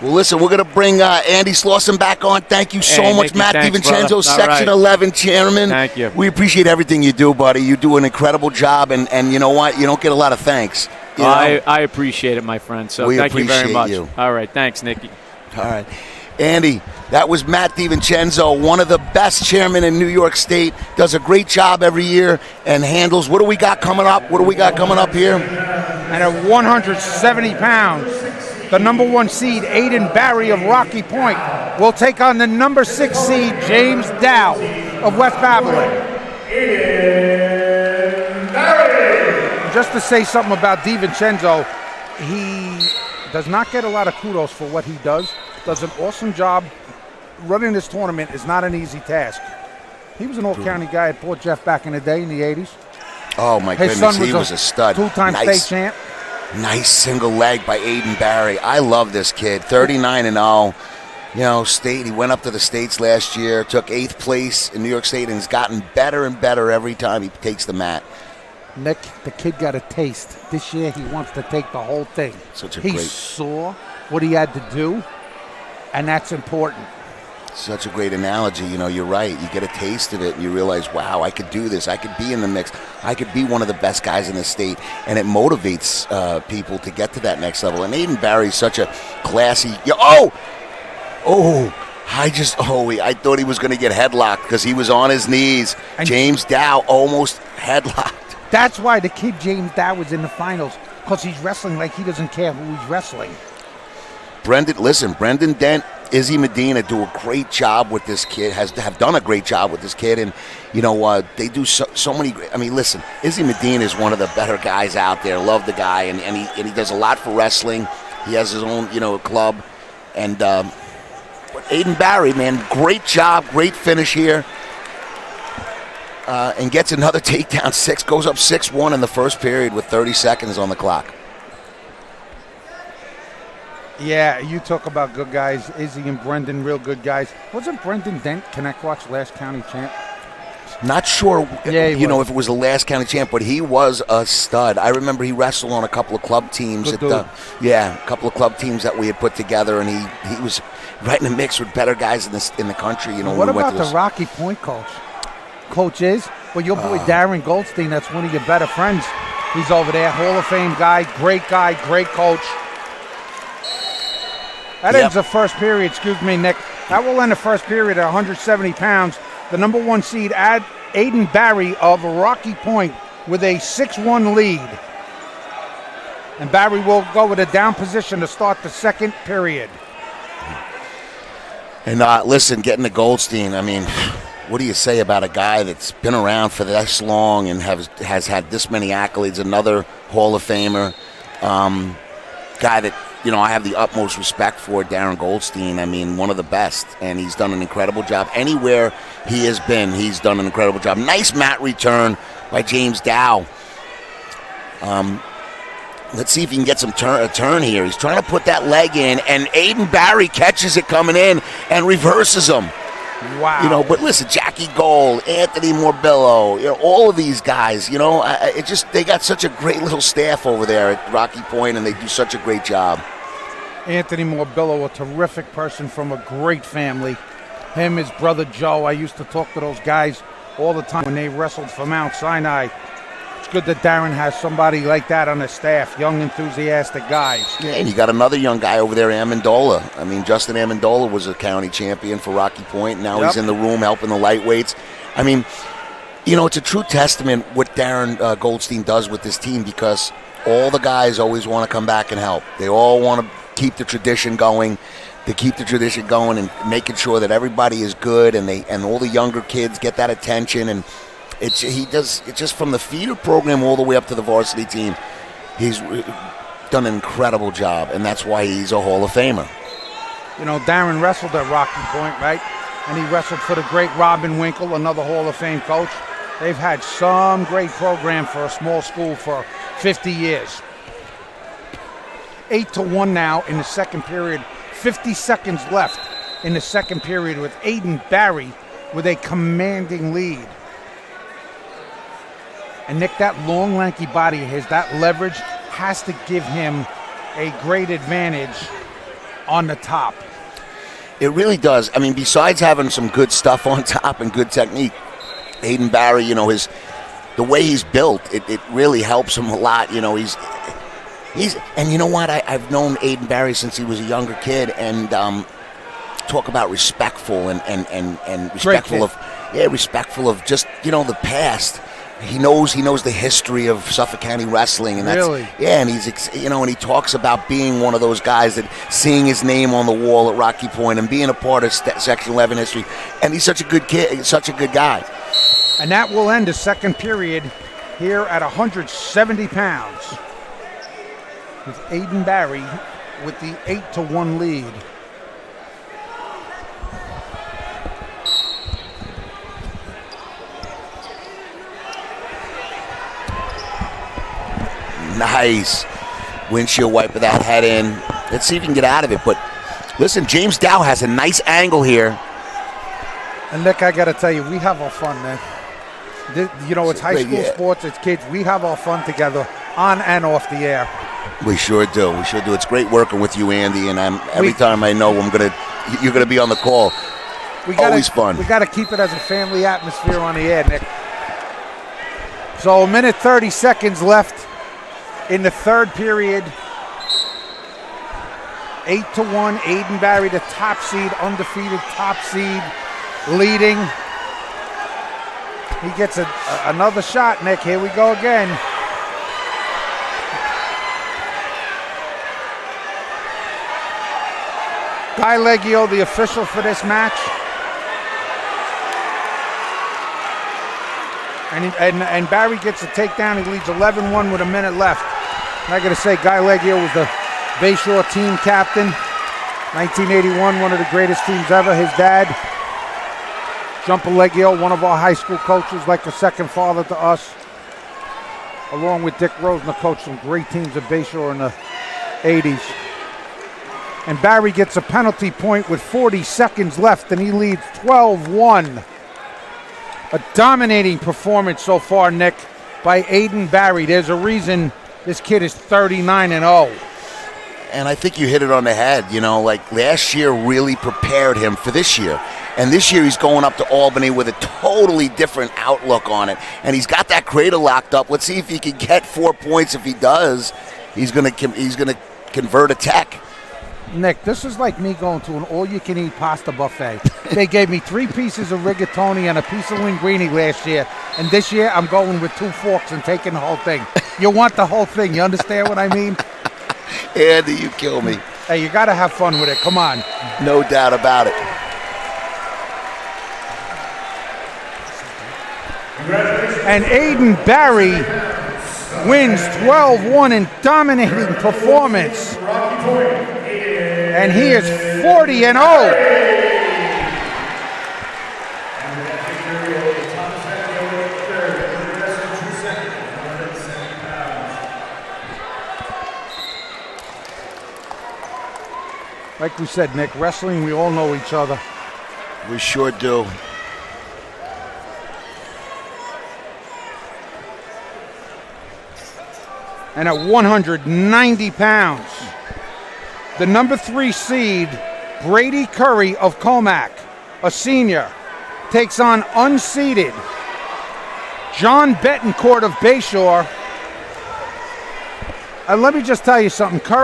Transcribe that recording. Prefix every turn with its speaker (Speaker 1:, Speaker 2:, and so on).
Speaker 1: Well, listen, we're going to bring Andy Slauson back on. Thank you so much,
Speaker 2: Nicky,
Speaker 1: Matt
Speaker 2: thanks,
Speaker 1: DiVincenzo,
Speaker 2: brother.
Speaker 1: Section 11 Chairman.
Speaker 2: Thank you.
Speaker 1: We appreciate everything you do, buddy. You do an incredible job, and you know what? You don't get a lot of thanks.
Speaker 2: I appreciate it, my friend. So
Speaker 1: we
Speaker 2: thank you very much.
Speaker 1: You.
Speaker 2: All right. Thanks, Nicky.
Speaker 1: All right. Andy, that was Matt DiVincenzo, one of the best chairmen in New York State. Does a great job every year and handles. What do we got coming up? Here?
Speaker 3: And at 170 pounds, the number 1 seed, Aidan Barry of Rocky Point, will take on the number 6 seed, James Dow of West Babylon. Just to say something about DiVincenzo, he does not get a lot of kudos for what he does. Does an awesome job. Running this tournament is not an easy task. He was an all-county guy at Port Jeff back in the day, in the 80s.
Speaker 1: Oh, my
Speaker 3: His
Speaker 1: goodness,
Speaker 3: son
Speaker 1: he was a stud.
Speaker 3: Two-time state champ.
Speaker 1: Nice single leg by Aidan Barry. I love this kid. 39-0. You know, state. He went up to the States last year, took 8th place in New York State, and has gotten better and better every time he takes the mat.
Speaker 3: Nick, the kid got a taste. This year he wants to take the whole thing. He saw what he had to do, and that's important.
Speaker 1: Such a great analogy. You know, you're right. You get a taste of it, and you realize, wow, I could do this. I could be in the mix. I could be one of the best guys in the state, and it motivates people to get to that next level. And Aidan Barry's such a classy. I thought he was going to get headlocked because he was on his knees. And James Dow almost headlocked.
Speaker 3: That's why the kid James Dow was in the finals, because he's wrestling like he doesn't care who he's wrestling.
Speaker 1: Brendan Dent, Izzy Medina do a great job with this kid, have done a great job with this kid, and you know they do so many. I mean, listen, Izzy Medina is one of the better guys out there. Love the guy, and he does a lot for wrestling. He has his own club, and Aidan Barry, man, great job, great finish here, and gets another takedown. Goes up 6-1 in the first period with 30 seconds on the clock.
Speaker 3: Yeah, you talk about good guys. Izzy and Brendan, real good guys. Wasn't Brendan Dent Connect Watch last county champ?
Speaker 1: Not sure,
Speaker 3: yeah,
Speaker 1: if it was the last county champ, but he was a stud. I remember he wrestled on a couple of club teams. A couple of club teams that we had put together, and he was right in the mix with better guys in the country. You know,
Speaker 3: what about the Rocky Point coach? Coach is? Well, your boy Darren Goldstein, that's one of your better friends. He's over there, Hall of Fame guy, great coach. That ends the first period, Nick. That will end the first period at 170 pounds. The number 1 seed, Aidan Barry of Rocky Point, with a 6-1 lead. And Barry will go with a down position to start the second period.
Speaker 1: And listen, getting to Goldstein, I mean, what do you say about a guy that's been around for this long and has had this many accolades, another Hall of Famer, guy that, I have the utmost respect for, Darren Goldstein. I mean, one of the best, and he's done an incredible job. Anywhere he has been, he's done an incredible job. Nice mat return by James Dow. Let's see if he can get a turn here. He's trying to put that leg in, and Aidan Barry catches it coming in and reverses him.
Speaker 3: Wow.
Speaker 1: But listen, Jackie Gold, Anthony Morbillo, all of these guys, they got such a great little staff over there at Rocky Point, and they do such a great job.
Speaker 3: Anthony Morbillo, a terrific person from a great family. Him, his brother Joe, I used to talk to those guys all the time when they wrestled for Mount Sinai. It's good that Darren has somebody like that on his staff, young, enthusiastic guys.
Speaker 1: Yeah, and you got another young guy over there, Amendola. I mean, Justin Amendola was a county champion for Rocky Point. Now he's in the room helping the lightweights. I mean, it's a true testament what Darren Goldstein does with this team, because all the guys always want to come back and help. They all want to keep the tradition going. They keep the tradition going and making sure that everybody is good, and all the younger kids get that attention. And he does it just from the feeder program all the way up to the varsity team. He's done an incredible job, and that's why he's a Hall of Famer.
Speaker 3: Darren wrestled at Rocky Point, right? And he wrestled for the great Robin Winkle, another Hall of Fame coach. They've had some great program for a small school for 50 years. 8-1 now in the second period. 50 seconds left in the second period with Aidan Barry with a commanding lead. And Nick, that long, lanky body of his, that leverage has to give him a great advantage on the top.
Speaker 1: It really does. I mean, besides having some good stuff on top and good technique, Aidan Barry, you know, the way he's built, it really helps him a lot. You know, he's and you know what? I've known Aidan Barry since he was a younger kid, and talk about respectful and respectful of just, you know, the past. He knows the history of Suffolk County wrestling, and that's
Speaker 3: really?
Speaker 1: Yeah, and he's, you know, and he talks about being one of those guys that seeing his name on the wall at Rocky Point and being a part of Section 11 history. And he's such a good kid, such a good guy.
Speaker 3: And that will end the second period here at 170 pounds with Aidan Barry with the 8-1 lead.
Speaker 1: Nice windshield wiper that head in. Let's see if he can get out of it. But listen, James Dow has a nice angle here.
Speaker 3: And Nick, I got to tell you, we have our fun, man. You know, it's high school sports, it's kids. We have our fun together on and off the air.
Speaker 1: We sure do. We sure do. It's great working with you, Andy. And every time I know you're gonna be on the call. Always fun.
Speaker 3: We got to keep it as a family atmosphere on the air, Nick. So a minute 30 seconds left in the third period. 8-1, Aidan Barry, the top seed, undefeated top seed, leading. He gets another shot, Nick. Here we go again. Guy Leggio, the official for this match. And Barry gets a takedown. He leads 11-1 with a minute left. And I got to say, Guy Leggio was the Bayshore team captain. 1981, one of the greatest teams ever. His dad, Jumper Leggio, one of our high school coaches, like a second father to us. Along with Dick Rosner, coached some great teams at Bayshore in the 80s. And Barry gets a penalty point with 40 seconds left, and he leads 12-1. A dominating performance so far, Nick, by Aidan Barry. There's a reason this kid is 39-0.
Speaker 1: And I think you hit it on the head. You know, like last year really prepared him for this year. And this year he's going up to Albany with a totally different outlook on it. And he's got that cradle locked up. Let's see if he can get 4 points. If he does, he's gonna convert a tech.
Speaker 3: Nick, this is like me going to an all-you-can-eat pasta buffet. They gave me 3 pieces of rigatoni and a piece of linguine last year. And this year, I'm going with 2 forks and taking the whole thing. You want the whole thing. You understand what I mean?
Speaker 1: Andy, you kill me.
Speaker 3: Hey, you got to have fun with it. Come on.
Speaker 1: No doubt about it.
Speaker 3: And Aidan Barry wins 12-1 in dominating performance. And he is 40-0. Like we said, Nick, wrestling, we all know each other.
Speaker 1: We sure do.
Speaker 3: And at 190 pounds, the number 3 seed, Brady Curry of Comac, a senior, takes on unseeded John Betancourt of Bayshore. And let me just tell you something, Curry